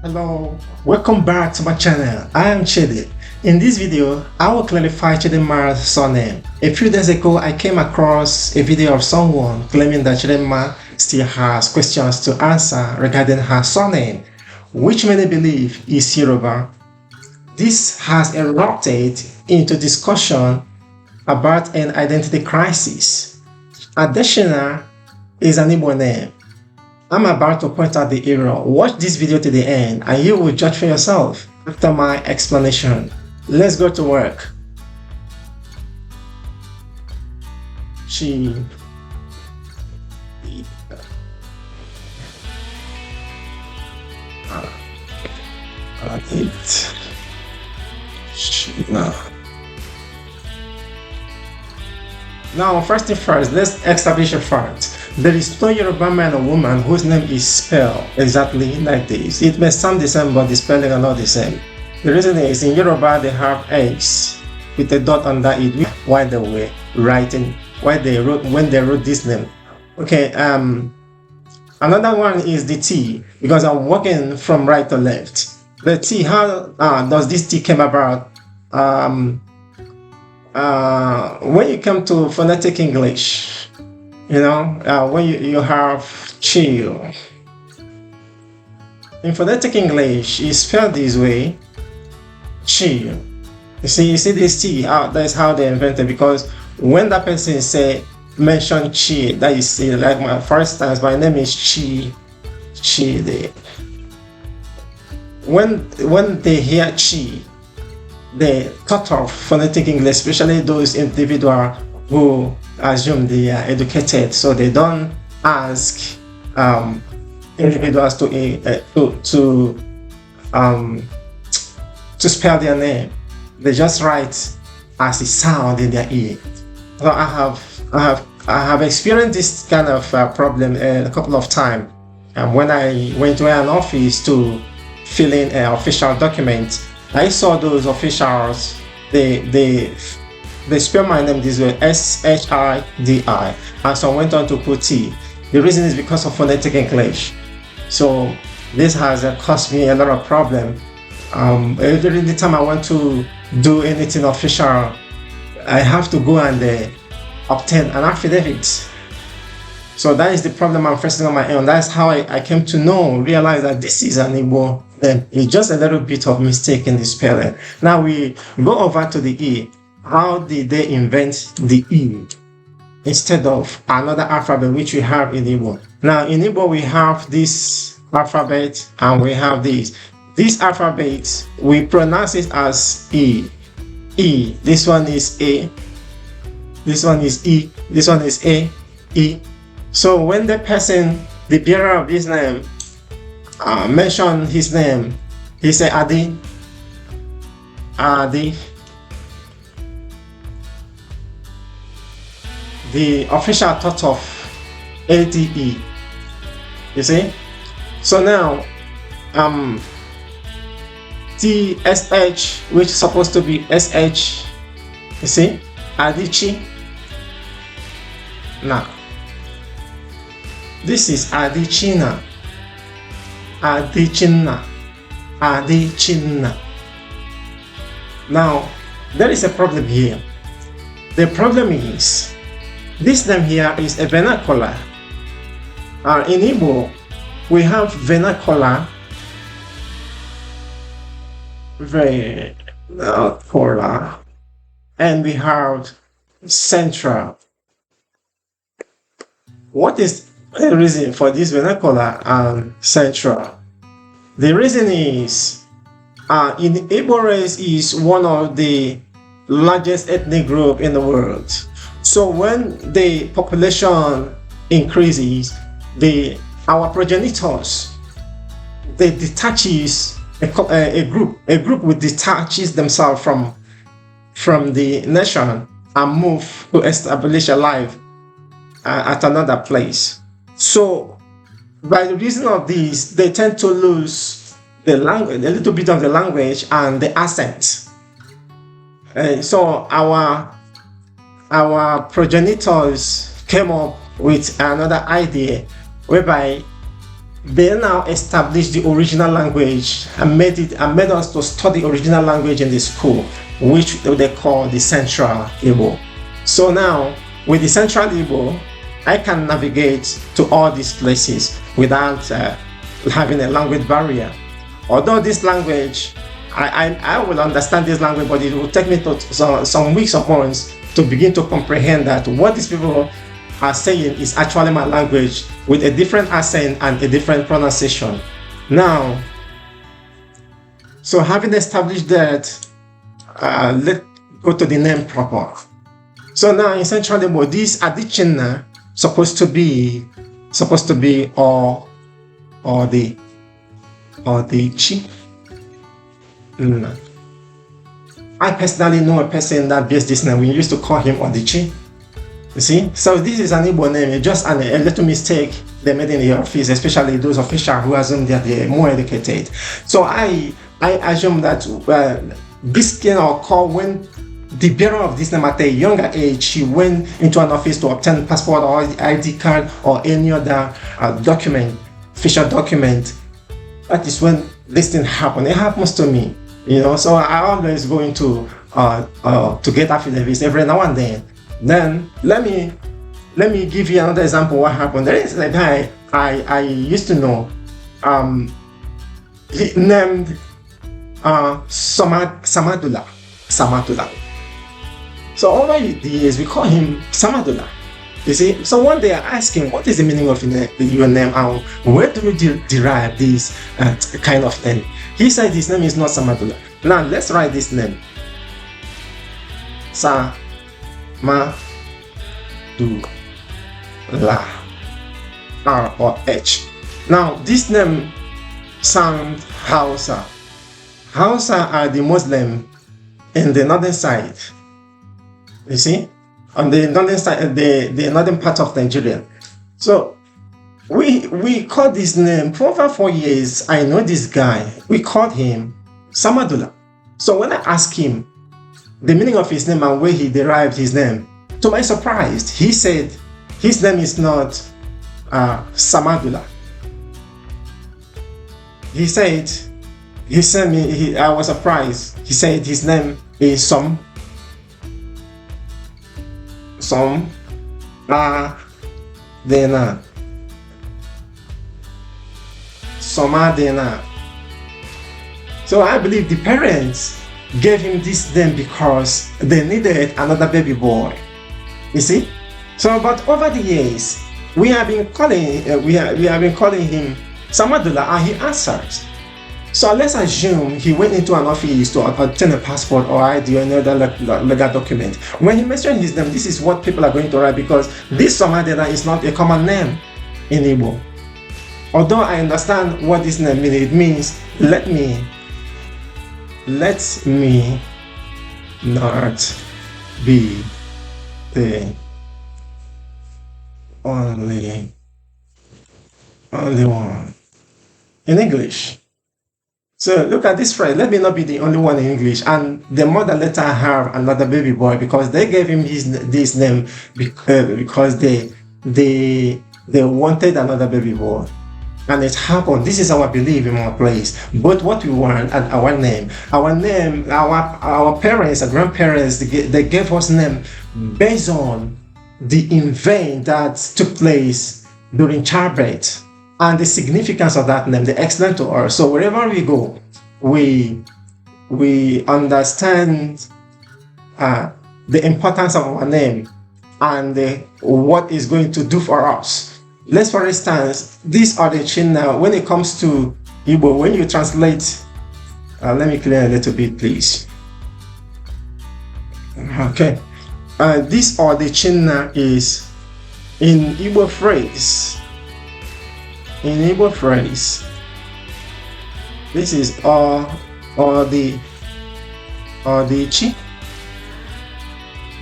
Hello, welcome back to my channel. I am Chidi. In this video, I will clarify Chidimma's surname. A few days ago, I came across a video of someone claiming that Chidimma still has questions to answer regarding her surname, which many believe is Yoruba. This has erupted into discussion about an identity crisis. Additional is an Igbo name. I'm about to point out the error. Watch this video to the end and you will judge for yourself after my explanation. Let's go to work. She Now, first thing first, let's establish a fact. There is no Yoruba man or woman whose name is spelled exactly like this. It may sound the same, but the spelling are not the same. The reason is, in Yoruba, they have X with a dot under it, while they were writing, when they wrote this name. Okay, another one is the T, because I'm working from right to left. The T, how does this T came about? When you come to phonetic English, when you have chill. In phonetic English, it's spelled this way, chill. You see this T, that's how they invented, because when that person mention chi, that you see, like my first time, my name is Chi. When they hear chi, they cut off phonetic English, especially those individuals who assume they are educated, so they don't ask individuals to spell their name. They just write as it sounds in their ear. So I have experienced this kind of problem a couple of times. When I went to an office to fill in an official document, I saw those officials, they spell my name this way, Shidi, and so I went on to put T. The reason is because of phonetic English. So this has caused me a lot of problem. Every time I want to do anything official, I have to go and obtain an affidavit. So that is the problem I'm facing on my own. That's how I came to realize that this is an Igbo name. It's just a little bit of mistake in the spelling. Now we go over to the E. How did they invent the E instead of another alphabet which we have in Igbo? Now in Igbo we have this alphabet and we have this. This alphabet, we pronounce it as E. E. This one is A. This one is E. This one is A. E. So when the person, the bearer of this name, mention his name, he say Adi. Adi. The official thought of ADE. You see? So now TSH, which is supposed to be SH, you see? Adichi. Now this is Adichina. Adichina. Adichina. Now there is a problem here. The problem is this name here is a vernacular. In Igbo, we have vernacular, and we have central. What is the reason for this vernacular and central? The reason is, in Igbo race is one of the largest ethnic group in the world. So when the population increases, our progenitors, they detaches a group will detaches themselves from the nation and move to establish a life at another place. So by the reason of this, they tend to lose the language, a little bit of the language and the accent. So our progenitors came up with another idea whereby they now established the original language and made us to study original language in the school, which they call the Central Igbo. So now with the Central Igbo, I can navigate to all these places without having a language barrier. Although this language, I will understand this language, but it will take me to some weeks or months to begin to comprehend that what these people are saying is actually my language with a different accent and a different pronunciation. Now, so having established that, let's go to the name proper. So now in Central Igbo, this Adichinna supposed to be or the chi. I personally know a person that bears this name. We used to call him Odichi. You see, so this is an Igbo name. It's just a little mistake they made in the office, especially those officials who assume that they're more educated. So I assume that this can occur when the bearer of this name at a younger age, he went into an office to obtain passport or ID card or any other document, official document. That is when this thing happened. It happens to me, you know. So I always go into to get affidavits every now and then. Then let me give you another example. What happened? There is a guy I used to know. He named Samadula. So over the years we call him Samadula. You see, so one day I asked him, what is the meaning of your name and where do you derive this kind of name? He said his name is not Samadula. Now let's write this name. Sa-ma-du-la, R or H. Now this name sounds Hausa. Hausa are the Muslim in the northern side. You see, on the northern side, the northern part of Nigeria. So we called this name for over 4 years. I know this guy. We called him Samadula. So when I asked him the meaning of his name and where he derived his name, to my surprise, he said his name is not Samadula. He said I was surprised. He said his name is Somadena. So I believe the parents gave him this name because they needed another baby boy. You see? So, but over the years, we have been calling him Samadula, and he answered. So let's assume he went into an office to obtain a passport or ID or another legal document. When he mentioned his name, this is what people are going to write, because this Samadula is not a common name in Igbo. Although I understand what this name means, it means let me not be the only one in English. So look at this phrase, let me not be the only one in English. And the mother later have another baby boy because they gave him this name because they wanted another baby boy. And it happened. This is our belief in our place. But what we want and our parents and grandparents, they gave us name based on the event that took place during childbirth and the significance of that name. They explain to us. So wherever we go, we understand the importance of our name and what it's going to do for us. Let's, for instance, these are the Chinna. When it comes to Igbo, when you translate, let me clear a little bit, please. Okay, this or the Chinna is in Igbo phrase. In Igbo phrase, this is or the chi,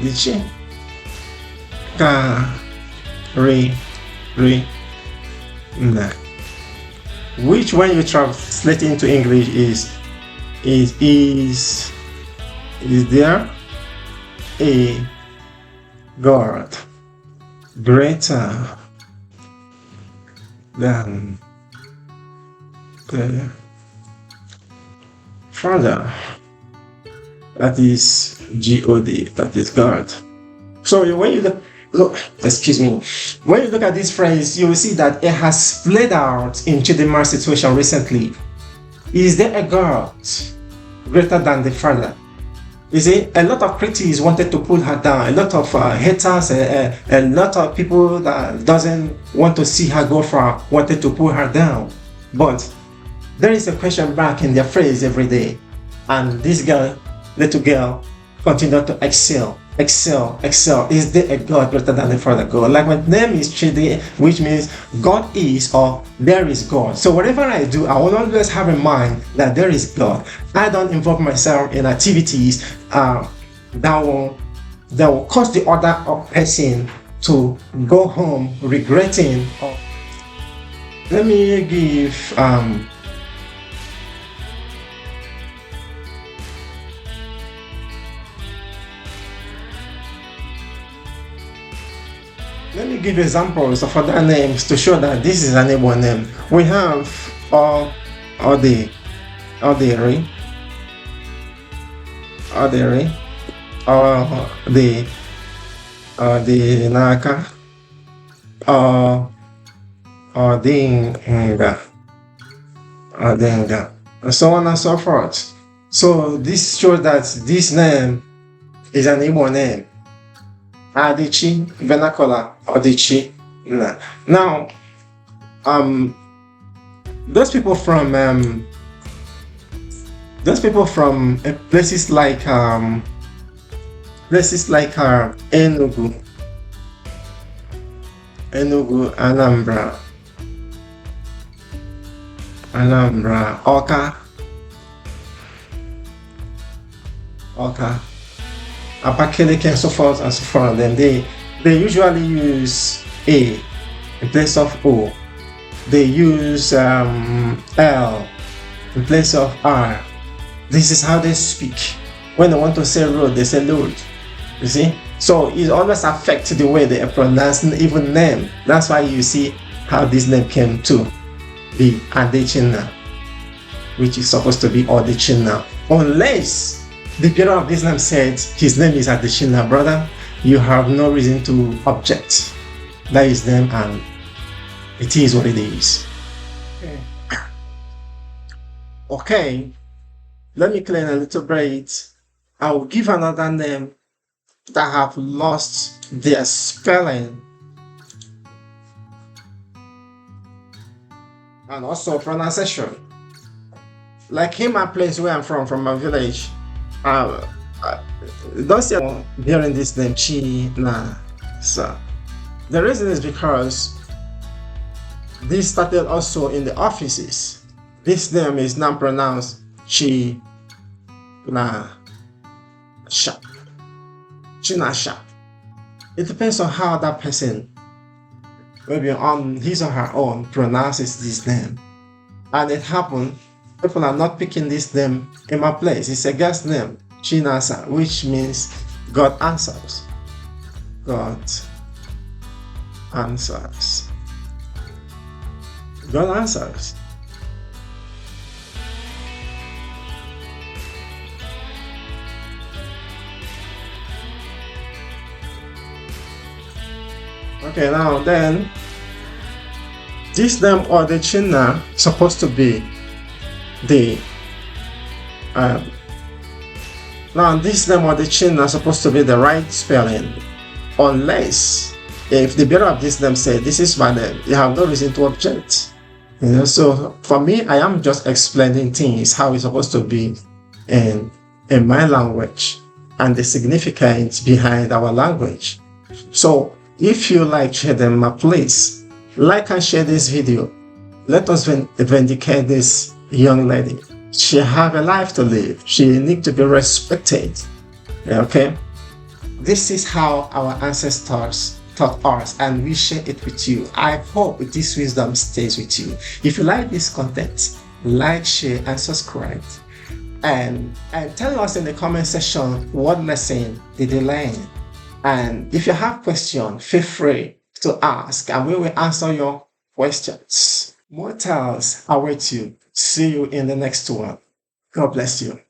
the chi, ka, re. Which when you translate into English is there a God greater than the Father, that is God, that is God. So when you look, excuse me, when you look at this phrase, you will see that it has played out in Chidimma's situation recently. Is there a God greater than the Father? You see, a lot of critics wanted to pull her down. A lot of haters, a lot of people that doesn't want to see her go far wanted to pull her down. But there is a question back in their phrase every day, and this girl, little girl, continued to excel. Is there a God greater than the Father God? Like my name is Chidi, which means God is or there is God. So whatever I do, I will always have in mind that there is God. I don't involve myself in activities that will cause the other person to go home regretting. Let me give let me give examples of other names to show that this is an able name. We have Odere, the Naka, Denga, and so on and so forth. So this shows that this name is an Igbo name. Adichi, vernacular, Odichi. Now, those people from places like Enugu, Anambra, Oka, Apakeleke, and so forth and so forth. Then they usually use A in place of O. They use L in place of R. This is how they speak. When they want to say road, they say road. You see? So it always affects the way they pronounce even name. That's why you see how this name came to be Adechina, which is supposed to be Odechina. Unless the bearer of this name said his name is Adechina, brother, you have no reason to object. That is name and it is what it is. Okay. Let me clean a little bit. I will give another name that have lost their spelling and also pronunciation. Like in my place where I'm from my village, don't see hearing this name Chi So the reason is because this started also in the offices. This name is now pronounced Chi na Sha. Chinasha. It depends on how that person, maybe on his or her own, pronounces this name. And it happened, people are not picking this name in my place. It's a girl's name, Chinasa, which means God answers. God answers. God answers. Okay, now then, this name Odechina supposed to be the now this name Odechina supposed to be the right spelling, unless if the bearer of this name said this is my name, you have no reason to object. You know, so for me, I am just explaining things how it's supposed to be in my language and the significance behind our language. So if you like Chidimma, please like and share this video. Let us vindicate this young lady. She have a life to live. She needs to be respected. Okay? This is how our ancestors taught us, and we share it with you. I hope this wisdom stays with you. If you like this content, like, share, and subscribe. And tell us in the comment section what lesson did you learn. And if you have questions, feel free to ask and we will answer your questions. More tales await you. See you in the next one. God bless you.